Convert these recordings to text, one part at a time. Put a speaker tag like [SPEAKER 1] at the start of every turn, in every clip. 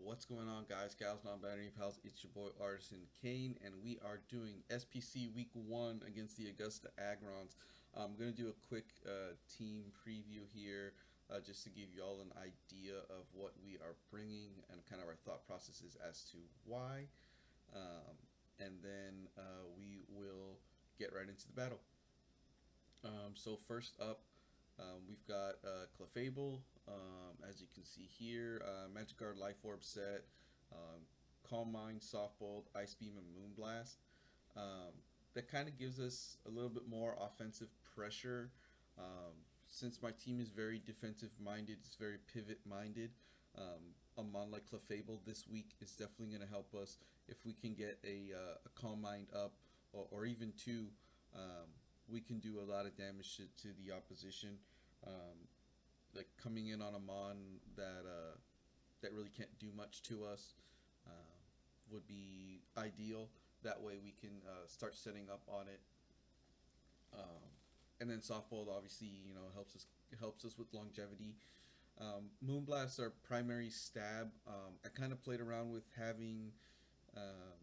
[SPEAKER 1] What's going on, guys, gals, non-binary pals? It's your boy Artisan Kane, and we are doing SPC Week 1 against the Augusta Aggrons. I'm going to do a quick team preview here just to give you all an idea of what we are bringing and kind of our thought processes as to why. Um, and then we will get right into the battle. So first up, we've got Clefable, as you can see here, Magic Guard Life Orb set, Calm Mind, Soft Bolt, Ice Beam, and Moonblast. That kind of gives us a little bit more offensive pressure. Since my team is very defensive minded, it's very pivot minded. A mon like Clefable this week is definitely going to help us if we can get a Calm Mind up or even two. We can do a lot of damage to the opposition. Um, like coming in on a mon that really can't do much to us uh, would be ideal. That way we can start setting up on it. Um, and then softball obviously helps us with longevity. Moonblast's our primary stab. I kind of played around with having um,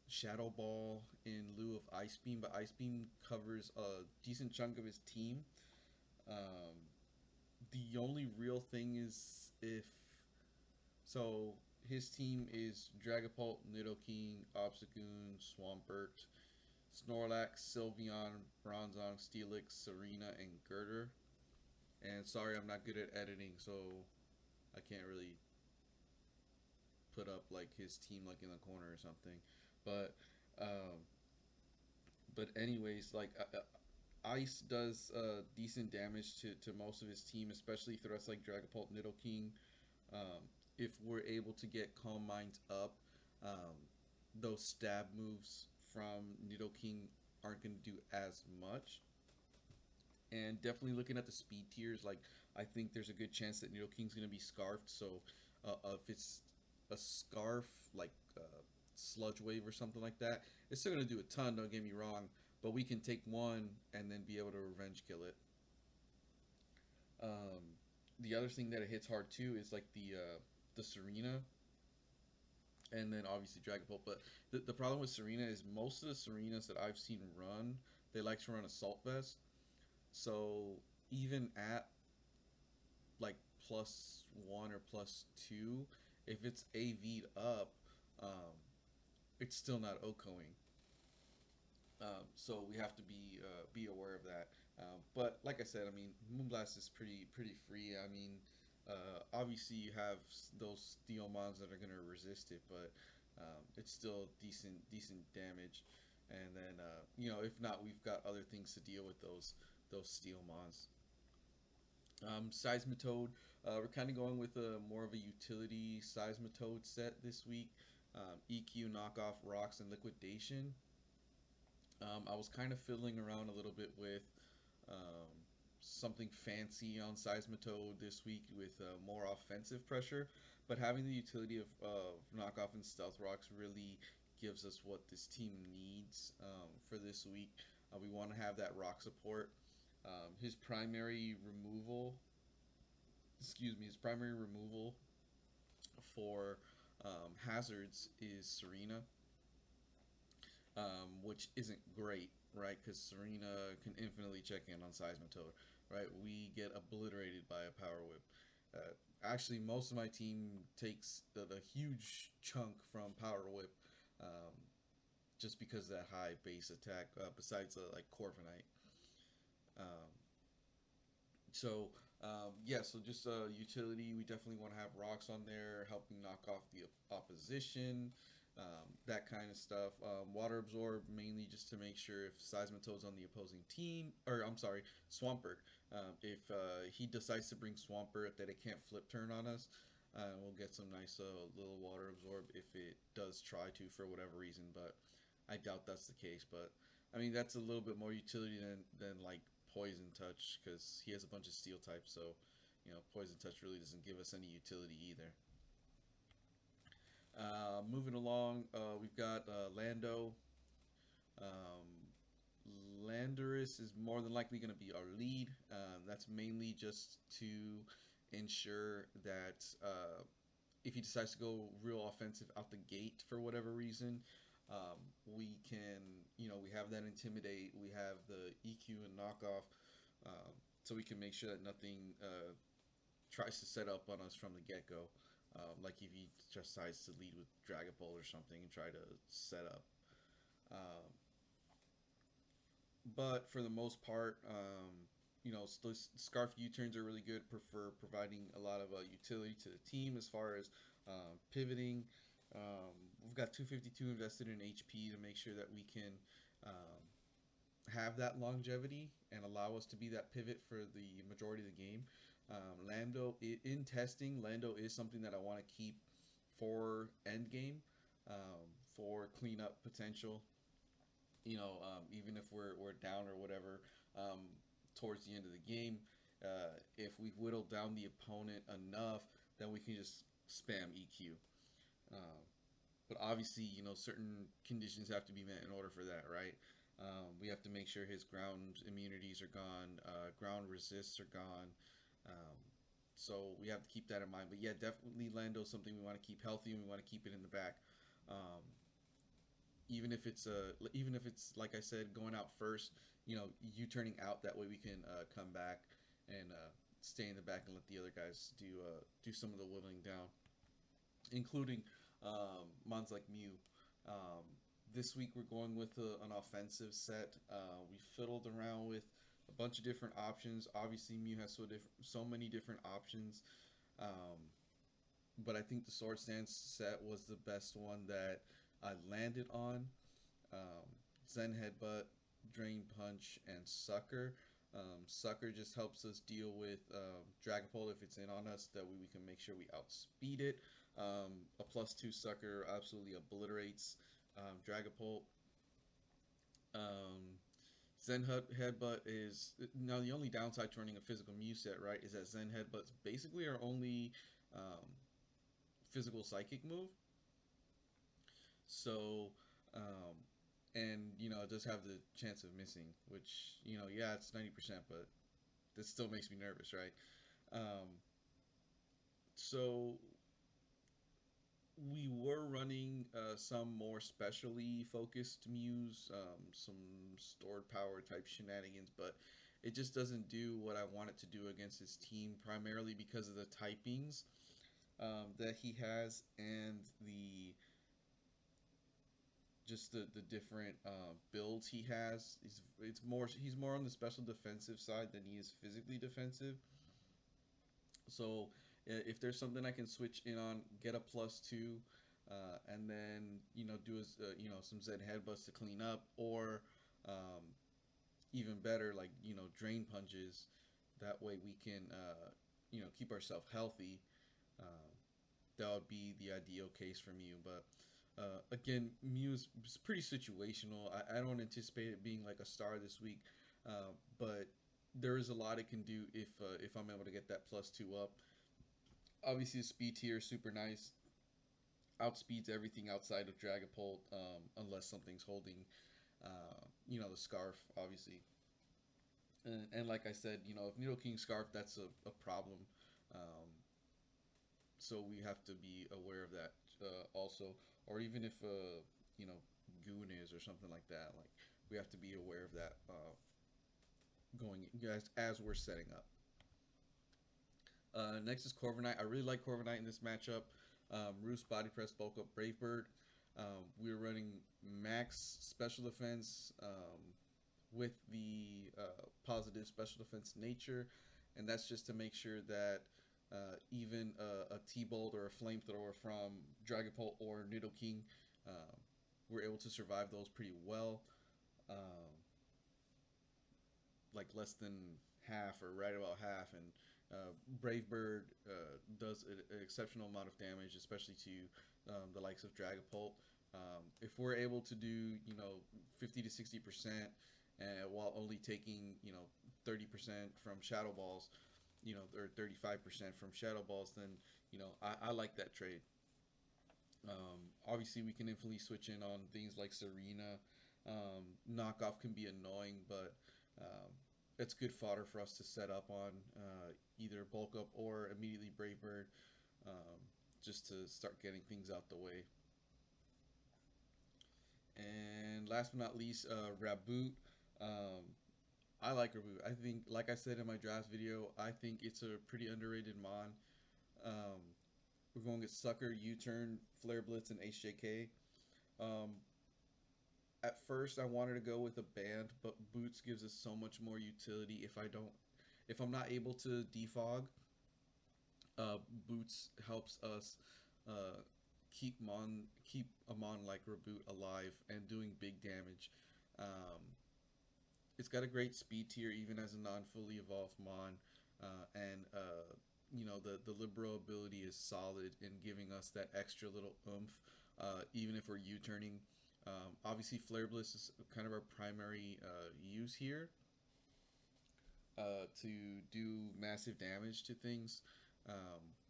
[SPEAKER 1] Shadow Ball in lieu of Ice Beam, but Ice Beam covers a decent chunk of his team. Um, the only real thing is if so his team is Dragapult, Nidoking, Obstagoon, Swampert, Snorlax, Sylveon, Bronzong, Steelix, Serena, and Girder. And sorry, I'm not good at editing, so I can't really put up like his team like in the corner or something. But um, anyways, like Ice does decent damage to most of his team, especially threats like Dragapult, Nidoking. If we're able to get Calm Minds up, um, those stab moves from Nidoking aren't going to do as much. And definitely looking at the speed tiers, like I think there's a good chance that Nidoking's going to be scarfed. So if it's a scarf like Sludge Wave or something like that, it's still going to do a ton. Don't get me wrong, but we can take one and then be able to revenge kill it. Um, the other thing that it hits hard too is like the Serena, and then obviously Dragapult. But the problem with Serena is most of the Serenas that I've seen run, they like to run Assault Vest. So even at like +1 or +2, if it's AV'd up, um, it's still not OHKOing. So we have to be aware of that. But like I said, I mean, Moonblast is pretty free. I mean, obviously you have those steel mons that are gonna resist it, but it's still decent damage. And then if not, we've got other things to deal with those steel mons. Seismitoad, we're kind of going with a more of a utility Seismitoad set this week. EQ, knockoff, rocks, and liquidation. I was kind of fiddling around a little bit with um, something fancy on Seismitoad this week with more offensive pressure, but having the utility of knockoff and stealth rocks really gives us what this team needs for this week. We want to have that rock support. His primary removal, his primary removal for hazards is Serena, which isn't great, right? Because Serena can infinitely check in on Seismitoad, right? We get obliterated by a Power Whip. Actually, most of my team takes a huge chunk from Power Whip, um, just because of that high base attack. Besides like Corvanite. Um, so just utility. We definitely want to have rocks on there, helping knock off the opposition, that kind of stuff. Water absorb mainly just to make sure if Seismitoad's on the opposing team, or I'm sorry, Swampert. If he decides to bring Swampert, that it can't flip turn on us. We'll get some nice little water absorb if it does try to for whatever reason, but I doubt that's the case. But I mean, that's a little bit more utility than like poison touch because he has a bunch of steel types. So poison touch really doesn't give us any utility either. Moving along, we've got Lando. Um, Landorus is more than likely going to be our lead. That's mainly just to ensure that if he decides to go real offensive out the gate for whatever reason, we can, we have that intimidate, we have the EQ and knockoff, so we can make sure that nothing tries to set up on us from the get go. Like if he just decides to lead with Dragapult or something and try to set up. Um, but for the most part, Scarf U-turns are really good for providing a lot of utility to the team as far as pivoting. We've got 252 invested in HP to make sure that we can have that longevity and allow us to be that pivot for the majority of the game. Lando in testing, Lando is something that I want to keep for end game, for cleanup potential. Even if we're down or whatever, towards the end of the game, if we've whittled down the opponent enough, then we can just spam EQ. Um, but obviously, certain conditions have to be met in order for that, right? We have to make sure his ground immunities are gone, ground resists are gone. Um, so we have to keep that in mind. But yeah, definitely Lando is something we want to keep healthy and we want to keep it in the back. Um, even if it's like I said, going out first, you turning out that way we can come back and stay in the back and let the other guys do some of the whittling down, including mons like Mew. Um, this week we're going with an offensive set. We fiddled around with a bunch of different options. Obviously, Mew has so many different options, um, but I think the Sword Stance set was the best one that I landed on. um, Zen Headbutt, Drain Punch, and Sucker. Sucker just helps us deal with Dragapult if it's in on us. That way we can make sure we outspeed it. A +2 Sucker absolutely obliterates Dragapult. Um, Headbutt is now the only downside to running a physical Muse set, right? Is that Zen Headbutt's basically our only um, physical psychic move. So, um, and it does have the chance of missing, which yeah, it's 90%, but that still makes me nervous, right? Um, so we were running some more specially focused muse, some stored power type shenanigans, but it just doesn't do what I want it to do against his team, primarily because of the typings that he has and the just the different builds he has. He's more on the special defensive side than he is physically defensive. So if there's something I can switch in on, get a +2, and then do some Zen headbutts to clean up, or even better, like drain punches. That way we can keep ourselves healthy. Uh, that would be the ideal case for Mew. But again, Mew is pretty situational. I don't anticipate it being like a star this week, but there is a lot it can do if I'm able to get that +2 up. Obviously, the speed tier is super nice. Outspeeds everything outside of Dragapult, unless something's holding, the scarf, obviously. And like I said, if Nidoking Scarf, that's a problem. Um, so we have to be aware of that also. Or even if you know goon is or something like that, like we have to be aware of that going as we're setting up. Next is Corvanite. I really like Corvanite in this matchup. Roost, Body Press, Bulk Up, Brave Bird. We're running max special defense with the positive special defense nature, and that's just to make sure that even a T-Bolt or a Flamethrower from Dragapult or Nidoking, uh, we're able to survive those pretty well. Um, like less than half or right about half, and Brave Bird does an exceptional amount of damage, especially to the likes of Dragapult. If we're able to do 50 to 60%, while only taking 30% from Shadow Balls, or 35% from Shadow Balls, then I like that trade. Obviously, we can infinitely switch in on things like Serena. Knockoff can be annoying, but it's good fodder for us to set up on either bulk up or immediately Brave Bird. Um, just to start getting things out the way. And last but not least, raboot. Um, I like raboot. I think, like I said in my draft video, I think it's a pretty underrated mon. Um, we're going to get Sucker, U-Turn, Flare Blitz, and HJK. Um, at first, I wanted to go with a band, but Boots gives us so much more utility. If I'm not able to defog, uh, Boots helps us uh, keep a mon like Reboot alive and doing big damage. Um, it's got a great speed tier even as a non fully evolved mon, and you know the libero ability is solid in giving us that extra little oomph, even if we're U-turning. Obviously, Flare Bliss is kind of our primary use here, to do massive damage to things.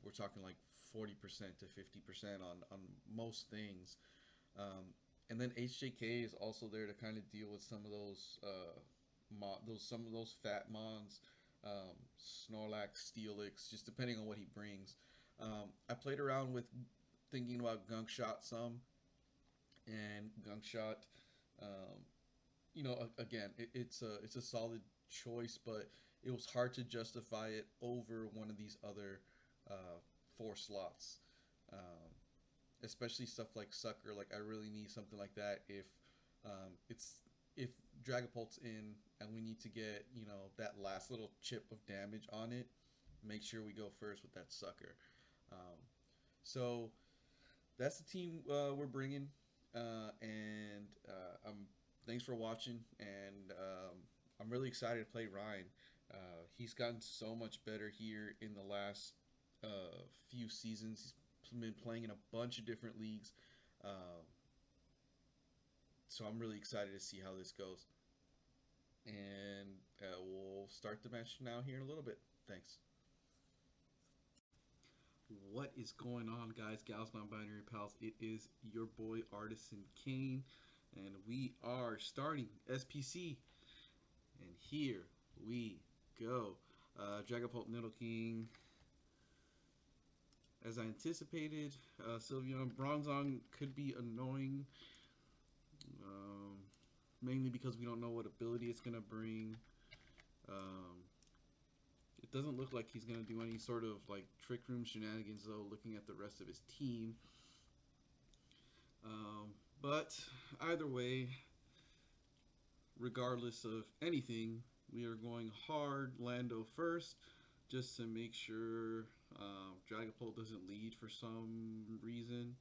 [SPEAKER 1] We're talking like 40% to 50% on most things. And then HJK is also there to kind of deal with some of those some of those fat mons, Snorlax, Steelix, just depending on what he brings. I played around with thinking about Gunk Shot some, and Gunk Shot, um, you know, again, it's a solid choice, but it was hard to justify it over one of these other uh, four slots. Um, Especially stuff like Sucker. Like I really need something like that it's if Dragapult's in and we need to get that last little chip of damage on it. Make sure we go first with that Sucker. Um, so that's the team we're bringing, and thanks for watching. And I'm really excited to play Ryan. He's gotten so much better here in the last few seasons. He's been playing in a bunch of different leagues, uh, so I'm really excited to see how this goes. And we'll start the match now here in a little bit. Thanks. What is going on, guys, gals, non-binary pals? It is your boy Artisan Kane, and we are starting SPC. And here we go. Dragapult Nidoking, as I anticipated. Sylveon Bronzong could be annoying, um, mainly because we don't know what ability it's gonna bring. Um, it doesn't look like he's gonna do any sort of like trick room shenanigans, though. Looking at the rest of his team, but either way, regardless of anything, we are going hard Lando first, just to make sure Dragapult doesn't lead for some reason.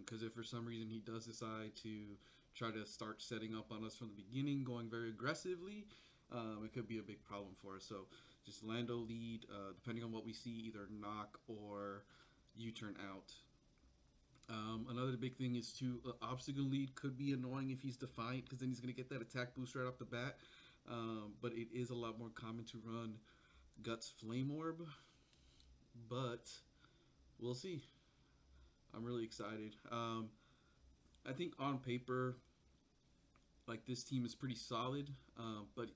[SPEAKER 1] Because if for some reason he does decide to try to start setting up on us from the beginning, going very aggressively, it could be a big problem for us. So just Lando lead, depending on what we see, either knock or U-turn out. Another big thing is to obstacle lead could be annoying if he's defiant, because then he's going to get that attack boost right off the bat. But it is a lot more common to run Guts Flame Orb, but we'll see. I'm really excited. I think on paper, like this team is pretty solid, but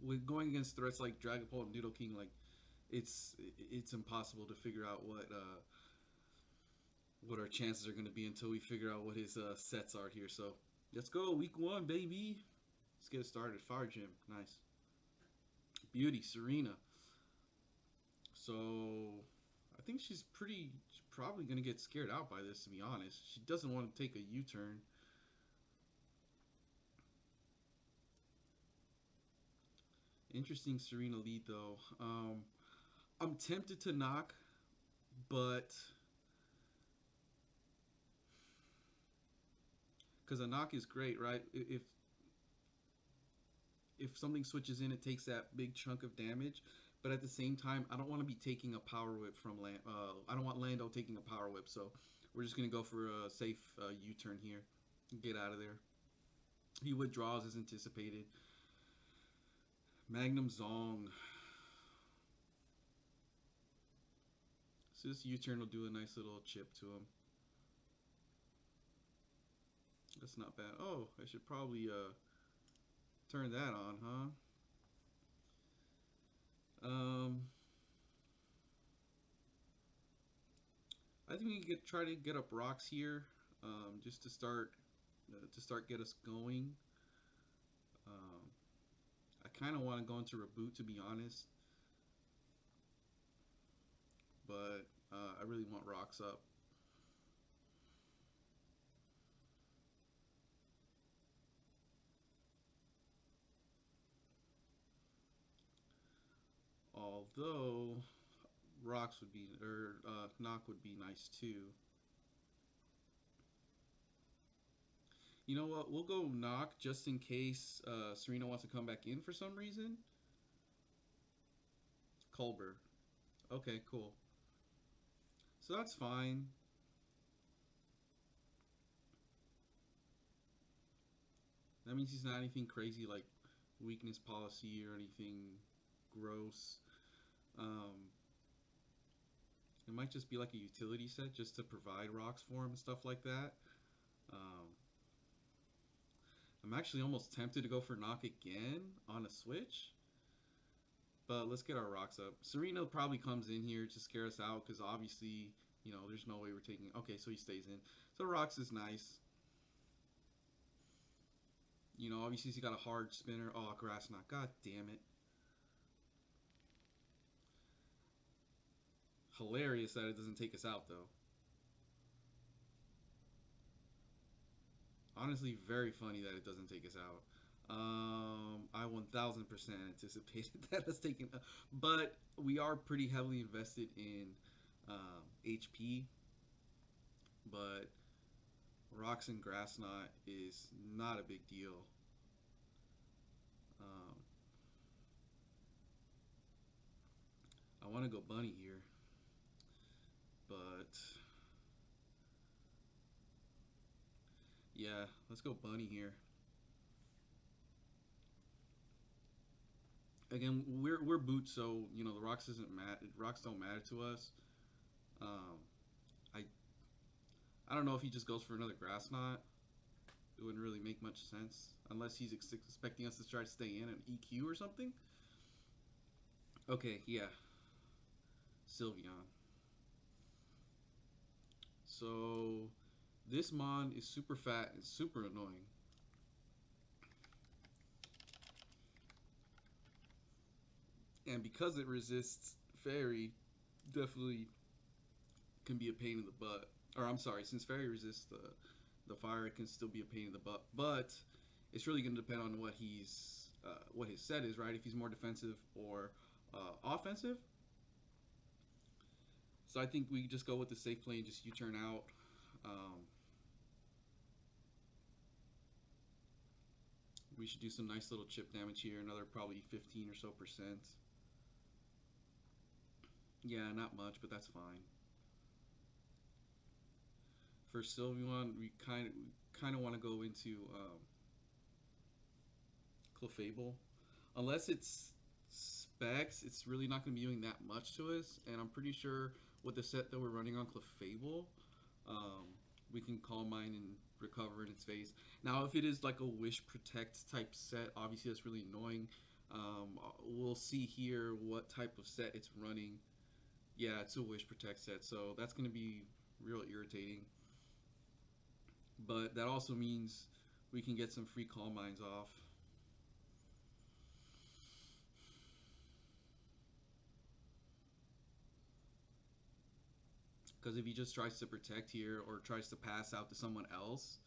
[SPEAKER 1] with going against threats like Dragapult and Nidoking, like it's impossible to figure out what our chances are going to be until we figure out what his sets are here. So let's go, week one, baby. Let's get it started. Fire Gym, nice. Beauty, Serena. So I think she's probably going to get scared out by this, to be honest. She doesn't want to take a U-turn. Interesting Serena lead, though. I'm tempted to knock, but because a knock is great, right? If something switches in, it takes that big chunk of damage. But at the same time, I don't want to be taking a power whip from I don't want Lando taking a power whip, so we're just gonna go for a safe U-turn here. Get out of there. He withdraws as anticipated. Magnum Zong. So this U-turn will do a nice little chip to him. That's not bad. Oh, I should probably turn that on, huh? Um, I think we can try to get up rocks here, just to start get us going. Um, I kind of want to go into raboot, to be honest, but I really want rocks up. Although rocks would be, or knock would be nice too. You know what? We'll go knock just in case Serena wants to come back in for some reason. Culber. Okay, cool. So that's fine. That means he's not anything crazy like weakness policy or anything gross. Um, it might just be like a utility set just to provide rocks for him and stuff like that. Um, I'm actually almost tempted to go for knock again on a switch. But let's get our rocks up. Serena probably comes in here to scare us out because obviously, there's no way we're taking. Okay, so he stays in. So rocks is nice. Obviously he's got a hard spinner. Oh, grass knot. God damn it. Hilarious that it doesn't take us out though. Honestly, very funny that it doesn't take us out. I 1000% anticipated that us taking, but we are pretty heavily invested in HP. But rocks and grass knot is not a big deal. Um, I want to go bunny here, but yeah, let's go bunny here. Again, we're boots, so the rocks isn't matter. Rocks don't matter to us. Um, I I don't know if he just goes for another grass knot. It wouldn't really make much sense unless he's expecting us to try to stay in an EQ or something. Okay, yeah, Sylveon. So this mon is super fat and super annoying. And because it resists fairy, definitely can be a pain in the butt. Or I'm sorry, since fairy resists the fire, it can still be a pain in the butt. But it's really going to depend on what his set is, right? If he's more defensive or offensive. So I think we just go with the safe play and just U-turn out. Um, we should do some nice little chip damage here, another probably 15 or so percent. Yeah, not much, but that's fine. For Sylveon, we kind of want to go into clefable, unless it's specs. It's really not going to be doing that much to us, and I'm pretty sure with the set that we're running on clefable, um, we can Calm Mind and recover in its face. Now, if it is like a Wish Protect type set, obviously that's really annoying. We'll see here what type of set it's running. Yeah, it's a Wish Protect set, so that's going to be real irritating. But that also means we can get some free Calm Minds off. Because if he just tries to protect here or tries to pass out to someone else,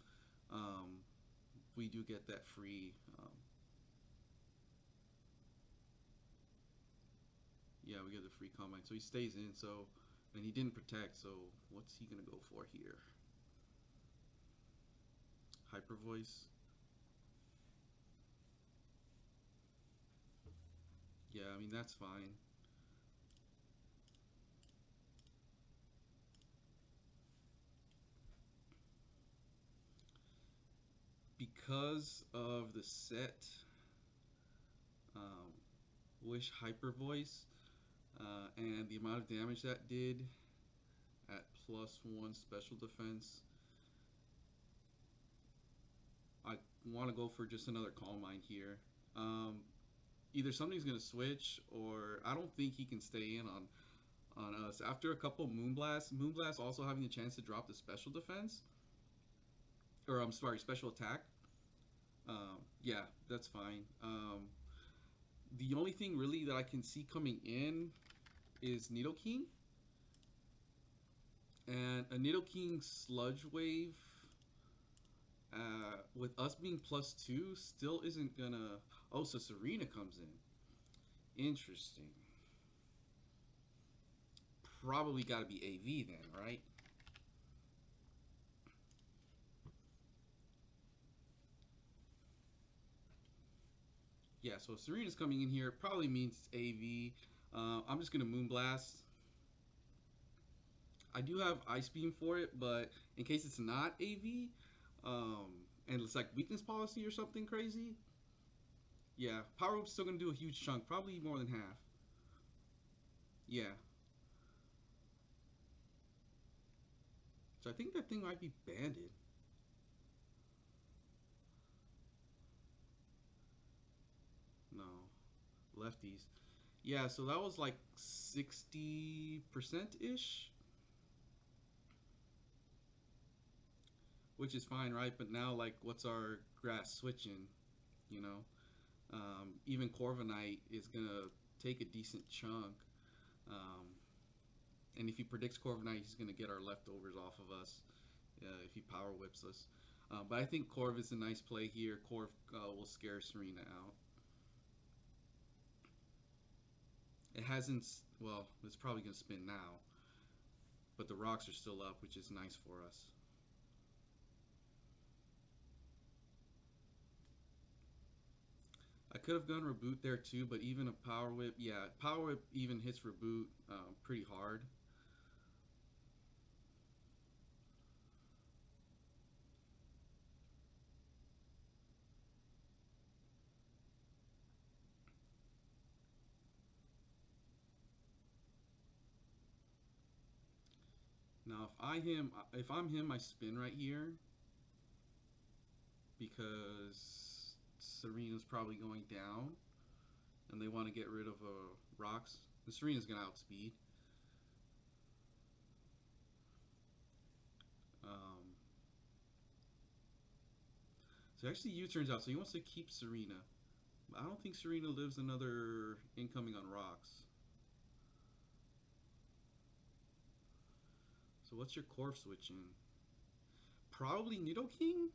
[SPEAKER 1] um, we do get that free. Yeah, we get the free Calm Mind. So he stays in. So, and he didn't protect. So what's he gonna go for here? Hyper Voice. Yeah, I mean that's fine. Because of the set, um, Wish Hyper Voice, and the amount of damage that did at +1 special defense, I want to go for just another Calm Mind here. Either something's going to switch, or I don't think he can stay in on us. After a couple Moonblast also having a chance to drop the special defense, or I'm sorry, special attack. Yeah, that's fine. The only thing really that I can see coming in is Nidoking. And a Nidoking Sludge Wave, with us being +2, still isn't gonna... Oh, so Serena comes in. Interesting. Probably gotta be AV then, right? Yeah, so if Serena's coming in here, it probably means it's AV. I'm just gonna Moonblast. I do have Ice Beam for it, but in case it's not AV, and it's like weakness policy or something crazy, yeah, Power Whip's still gonna do a huge chunk, probably more than half. Yeah. So I think that thing might be banded. No, lefties. Yeah, so that was like 60% ish, which is fine, right? But now, like, what's our grass switching? You know, even Corvanite is gonna take a decent chunk. Um, and if he predicts Corviknight, he's gonna get our leftovers off of us if he power whips us. But I think Corv is a nice play here. Corv will scare Serena out. It hasn't. Well, it's probably gonna spin now, but the rocks are still up, which is nice for us. I could have gone Raboot there too, but even a Power Whip, yeah, Power Whip even hits Raboot pretty hard. Now, if I'm him, I spin right here because Serena's probably going down, and they want to get rid of rocks. And Serena's gonna outspeed. Um, so actually, U-turns out. So he wants to keep Serena. I don't think Serena lives another incoming on rocks. So what's your Corv switching? Probably Nidoking?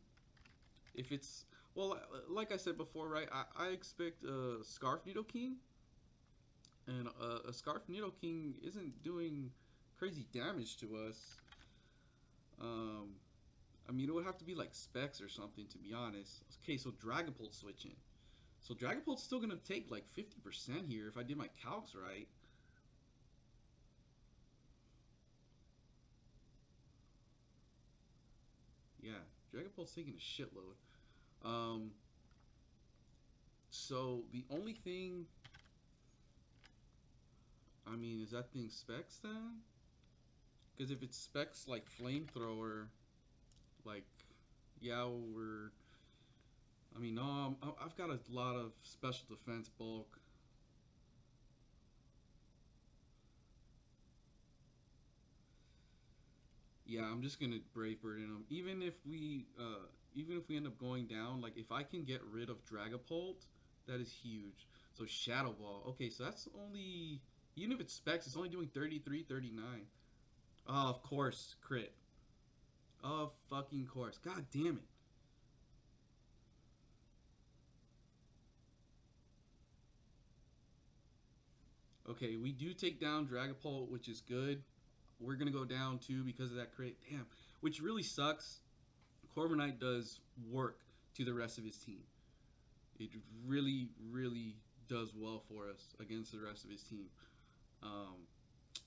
[SPEAKER 1] If it's... Well, like I said before, right? I expect a Scarf Nidoking. And a Scarf Nidoking isn't doing crazy damage to us. I mean, it would have to be like Specs or something, to be honest. Okay, so Dragapult switching. So Dragapult's still going to take like 50% here if I did my calcs right. Yeah, Dragapult's taking a shitload. So the only thing... I mean, is that thing Specs then? Because if it's Specs like Flamethrower, like, yeah, we're... I mean, no, I've got a lot of special defense bulk. Yeah, I'm just gonna Brave Bird in them. Even if we end up going down, like if I can get rid of Dragapult, that is huge. So Shadow Ball. Okay, so that's only... Even if it's Specs, it's only doing 33, 39. Oh, of course, crit. Of fucking course. God damn it. Okay, we do take down Dragapult, which is good. We're gonna go down too because of that crit. Damn, which really sucks. Corviknight does work to the rest of his team. It really, really does well for us against the rest of his team.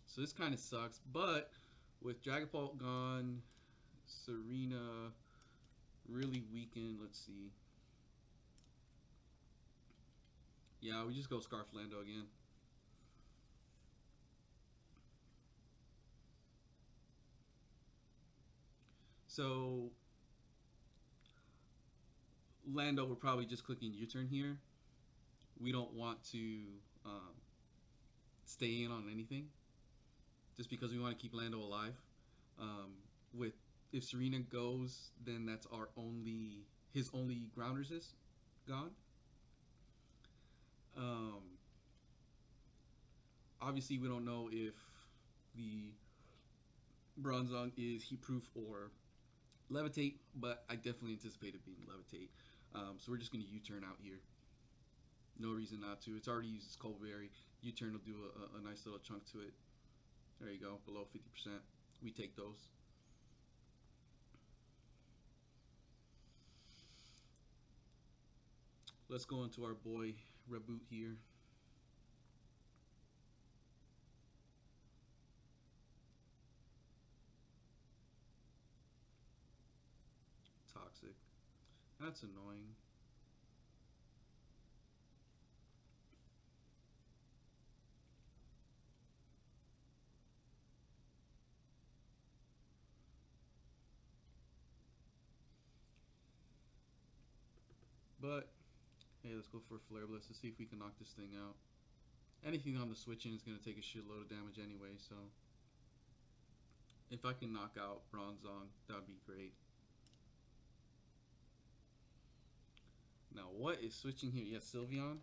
[SPEAKER 1] So this kind of sucks. But with Dragapult gone, Serena really weakened. Let's see. Yeah, we just go Scarf Lando again. So Lando, we're probably just clicking U-turn here. We don't want to stay in on anything. just because we want to keep Lando alive. With if Serena goes, then that's our only his only ground resist gone. Um, Obviously, we don't know if the Bronzong is heat proof or levitate, but I definitely anticipate it being levitate. So we're just going to U-turn out here. No reason not to. It's already used its cold berry. U-turn will do a nice little chunk to it. There you go, below 50%. We take those. Let's go into our boy Raboot here. Toxic. That's annoying. But hey, let's go for a Flare Blitz to see if we can knock this thing out. Anything on the switch in is going to take a shitload of damage anyway, so if I can knock out Bronzong, that would be great. Now, what is switching here? Yeah, Sylveon.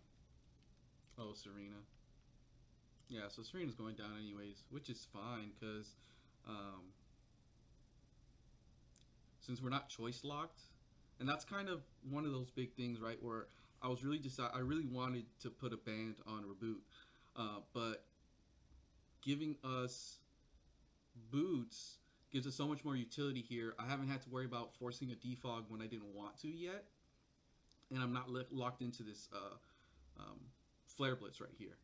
[SPEAKER 1] Oh, Serena. Yeah, so Serena's going down anyways, which is fine because since we're not choice locked, and that's kind of one of those big things, right? Where I really wanted to put a ban on Raboot, but giving us boots gives us so much more utility here. I haven't had to worry about forcing a defog when I didn't want to yet, and I'm not locked into this Flare Blitz right here.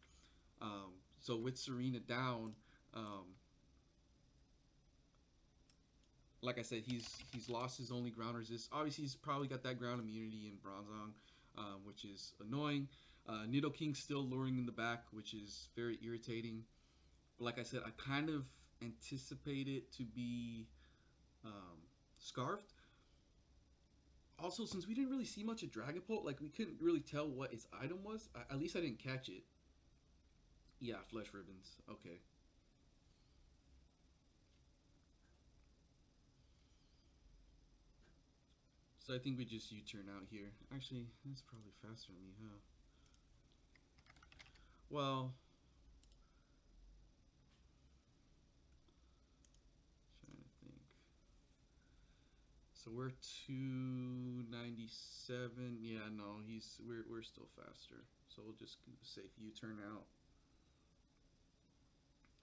[SPEAKER 1] So with Serena down, like I said, he's lost his only ground resist. Obviously, he's probably got that ground immunity in Bronzong, which is annoying. Nidoking's still luring in the back, which is very irritating. But like I said, I kind of anticipate it to be Scarfed. Also, since we didn't really see much of Dragapult, like we couldn't really tell what its item was. At least I didn't catch it. Yeah, Flesh Ribbons. Okay. So I think we just U-turn out here. Actually, that's probably faster than me, huh? Well, trying to think. So we're 297. Yeah, no, we're still faster. So we'll just do a safe U-turn out.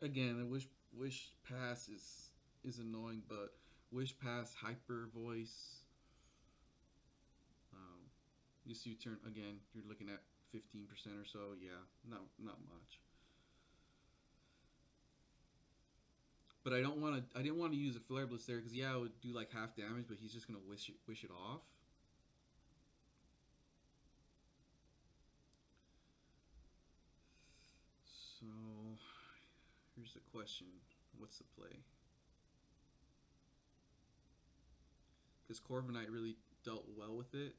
[SPEAKER 1] Again, the wish pass is annoying, but wish pass hyper voice. This U-turn again, you're looking at 15% or so. Yeah, not much. But I don't want to. I didn't want to use a Flare Blitz there because yeah, it would do like half damage, but he's just gonna wish it off. So here's the question: what's the play? Because Korvanite really dealt well with it.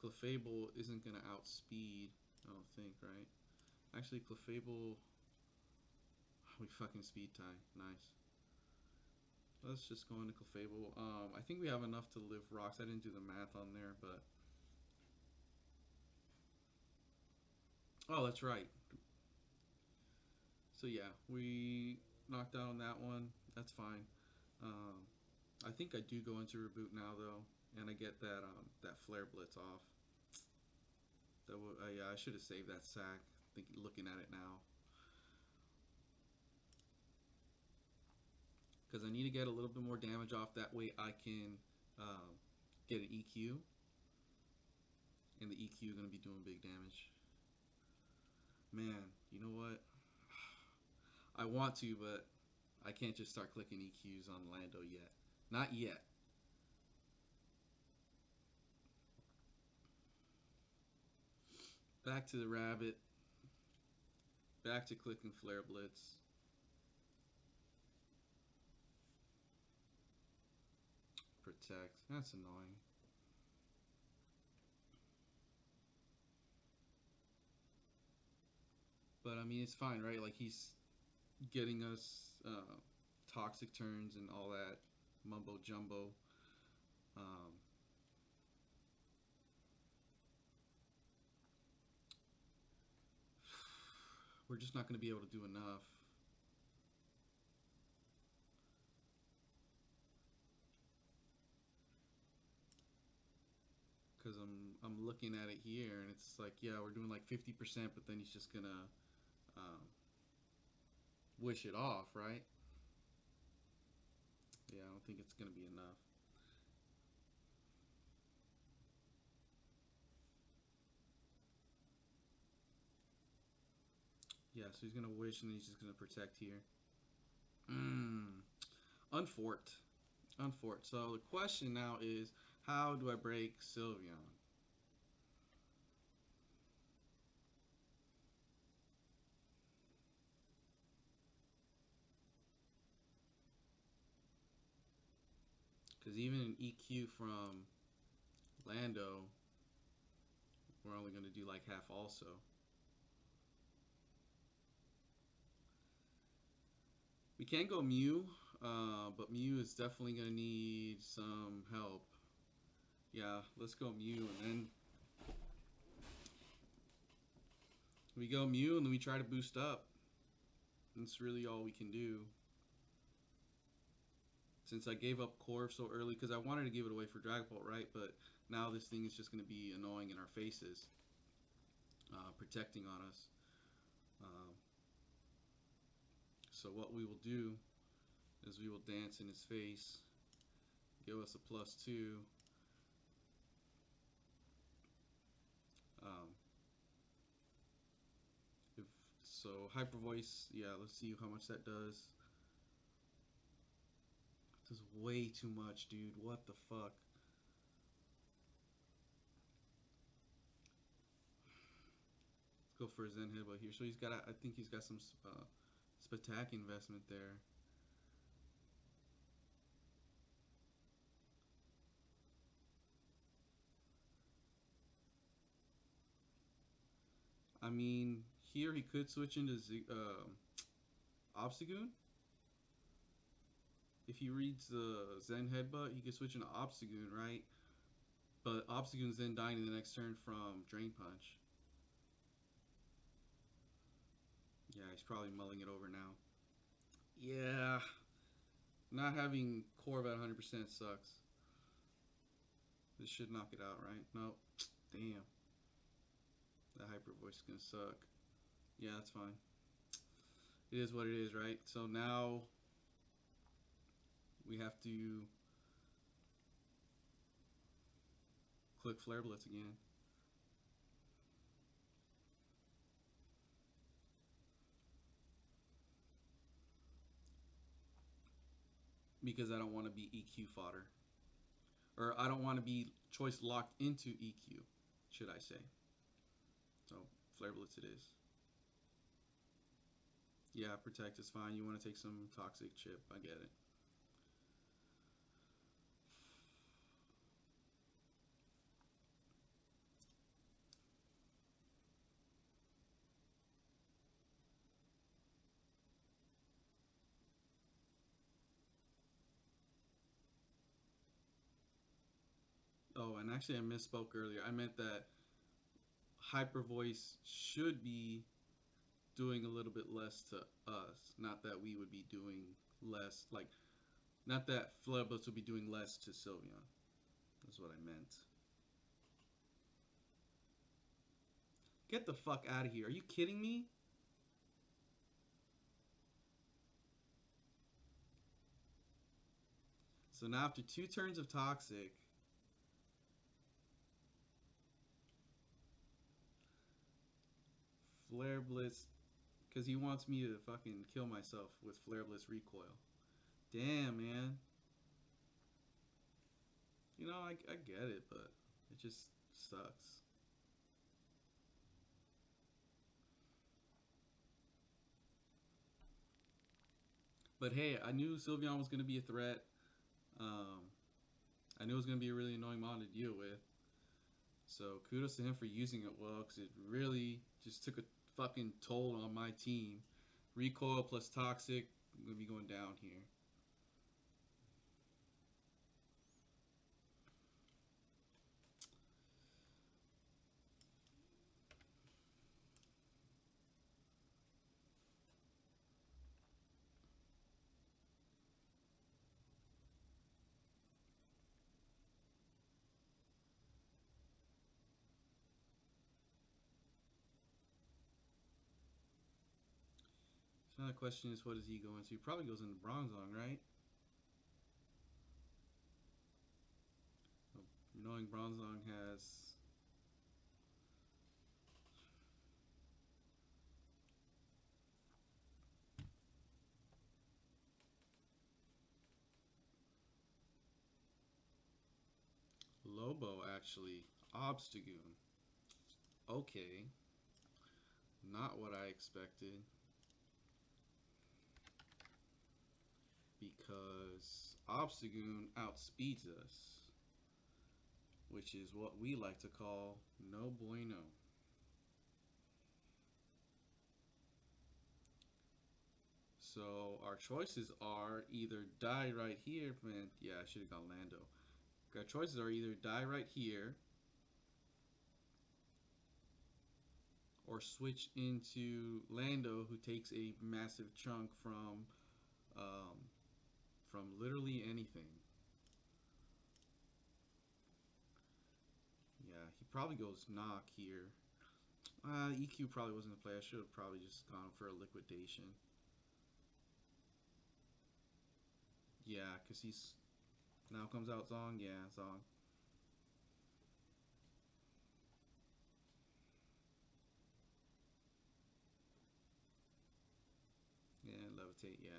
[SPEAKER 1] Clefable isn't gonna outspeed. I don't think, right? Actually, Clefable. We fucking speed tie. Nice. Let's just go into Clefable. I think we have enough to live rocks. I didn't do the math on there, but oh, that's right. So yeah, we knocked out on that one. That's fine. I think I do go into Reboot now though, and I get that Flare Blitz off. Yeah, I should have saved that sack. Looking at it now, because I need to get a little bit more damage off. That way I can get an EQ, and the EQ is gonna be doing big damage. Man, you know what? I want to, but I can't just start clicking EQs on Lando yet. Not yet. Back to the rabbit. Back to clicking Flare Blitz. Protect. That's annoying. But I mean, it's fine, right? Like he's getting us toxic turns and all that mumbo jumbo. Um, we're just not going to be able to do enough. Because I'm looking at it here and it's like, yeah, we're doing like 50%, but then he's just gonna wish it off, right? Yeah, I don't think it's gonna be enough. Yeah, so he's gonna wish and then he's just gonna protect here. Unforked. Unforked. So the question now is, how do I break Sylveon? Because even in EQ from Lando, we're only gonna do like half also. We can go Mew, but Mew is definitely gonna need some help. Yeah, let's go Mew and then we go Mew and then we try to boost up. That's really all we can do. Since I gave up Corv so early, because I wanted to give it away for Dragapult, right? But now this thing is just going to be annoying in our faces, protecting on us. Um, so what we will do is we will dance in his face, give us a +2. Um, if so, Hyper Voice, yeah, let's see how much that does. Does way too much, dude. What the fuck? Let's go for a Zen Headbutt here. So he's got, I think he's got some Spatak investment there. I mean, here he could switch into Obstagoon. If he reads the Zen Headbutt, he could switch into Obstagoon, right? But Obstagoon's then dying in the next turn from Drain Punch. Yeah, he's probably mulling it over now. Yeah, not having Korva at 100% sucks. This should knock it out, right? Nope. Damn. That Hyper Voice is gonna suck. Yeah, that's fine. It is what it is, right? So now we have to click Flare Blitz again. Because I don't want to be EQ fodder. Or I don't want to be choice locked into EQ, should I say. So, Flare Blitz it is. Yeah, Protect is fine. You want to take some Toxic Chip. I get it. Oh, and actually I misspoke earlier. I meant that Hyper Voice should be doing a little bit less to us. Not that we would be doing less. Like, not that Flare Blitz would be doing less to Sylveon. That's what I meant. Get the fuck out of here. Are you kidding me? So now after 2 turns of Toxic, Flare Blitz, because he wants me to fucking kill myself with Flare Blitz recoil. Damn, man. You know, I get it, but it just sucks. But hey, I knew Sylveon was going to be a threat. Um, I knew it was going to be a really annoying mon to deal with. So kudos to him for using it well, because it really just took a fucking toll on my team. Recoil plus toxic. I'm gonna be going down here. So now the question is, what does he go into? Probably goes into Bronzong, right? Knowing Bronzong has Lobo, actually. Obstagoon. Okay. Not what I expected. Because Obstagoon outspeeds us, which is what we like to call no bueno. So our choices are either die right here, man. Yeah, I should have gone Lando. Our choices are either die right here or switch into Lando, who takes a massive chunk um, from literally anything. Yeah, he probably goes knock here. EQ probably wasn't the play. I should have probably just gone for a liquidation. Yeah, because he's now comes out Zong. Yeah, Zong. Yeah, levitate. Yeah.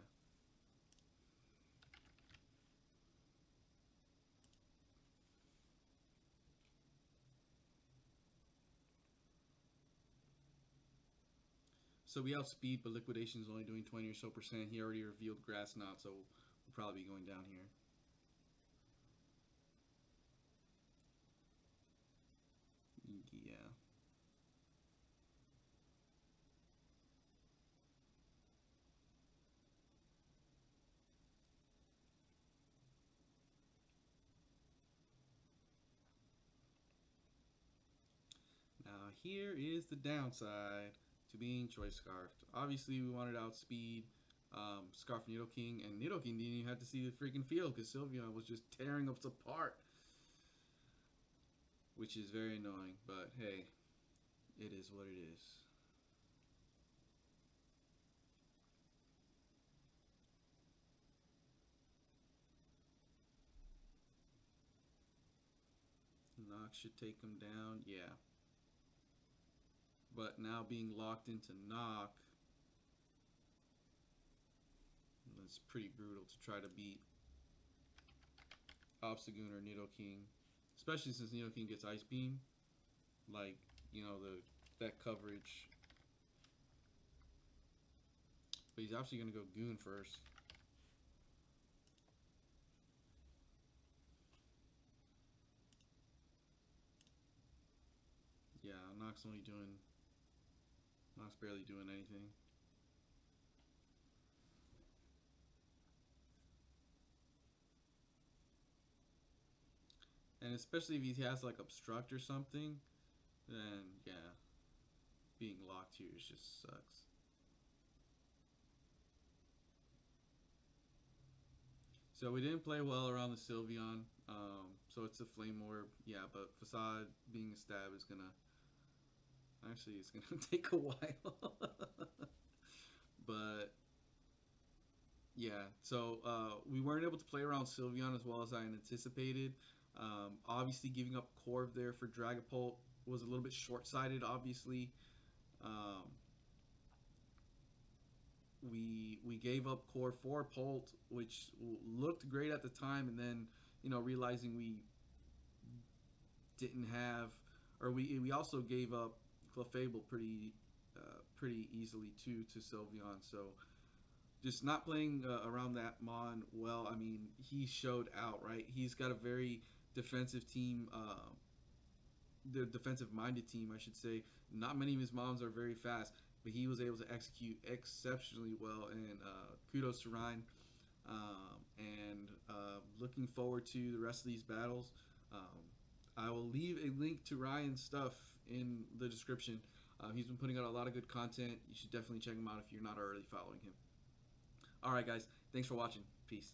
[SPEAKER 1] So we outspeed, but liquidation is only doing 20 or so percent. He already revealed grass knot, so we'll probably be going down here. Yeah. Now here is the downside to being choice scarfed. Obviously, we wanted to outspeed Scarf Nidoking, and Nidoking didn't even have to see the freaking field because Sylveon was just tearing us apart, which is very annoying. But hey, it is what it is. Nox should take him down. Yeah. But now being locked into Knock, it's pretty brutal to try to beat Obstagoon or Nidoking, especially since Nidoking gets Ice Beam. Like, that coverage. But he's obviously going to go Goon first. Yeah, Nox barely doing anything. And especially if he has like Obstruct or something, then yeah, being locked here just sucks. So we didn't play well around the Sylveon. So it's a Flame Orb. Yeah, but Facade being a stab is gonna actually it's gonna take a while. But yeah, so we weren't able to play around Sylveon as well as I anticipated. Obviously, giving up Corv there for Dragapult was a little bit short-sighted. Obviously, um, we gave up Corv for Pult, which looked great at the time, and then realizing we didn't have, or we also gave up Clefable pretty easily too to Sylveon. So just not playing around that Mon well. I mean, he showed out, right? He's got a very defensive team, the defensive minded team, I should say. Not many of his Mons are very fast.
[SPEAKER 2] but he was able to execute exceptionally well, and kudos to Ryan. And looking forward to the rest of these battles. Um, I will leave a link to Ryan's stuff in the description. He's been putting out a lot of good content. You should definitely check him out if you're not already following him. All right, guys. Thanks for watching. Peace.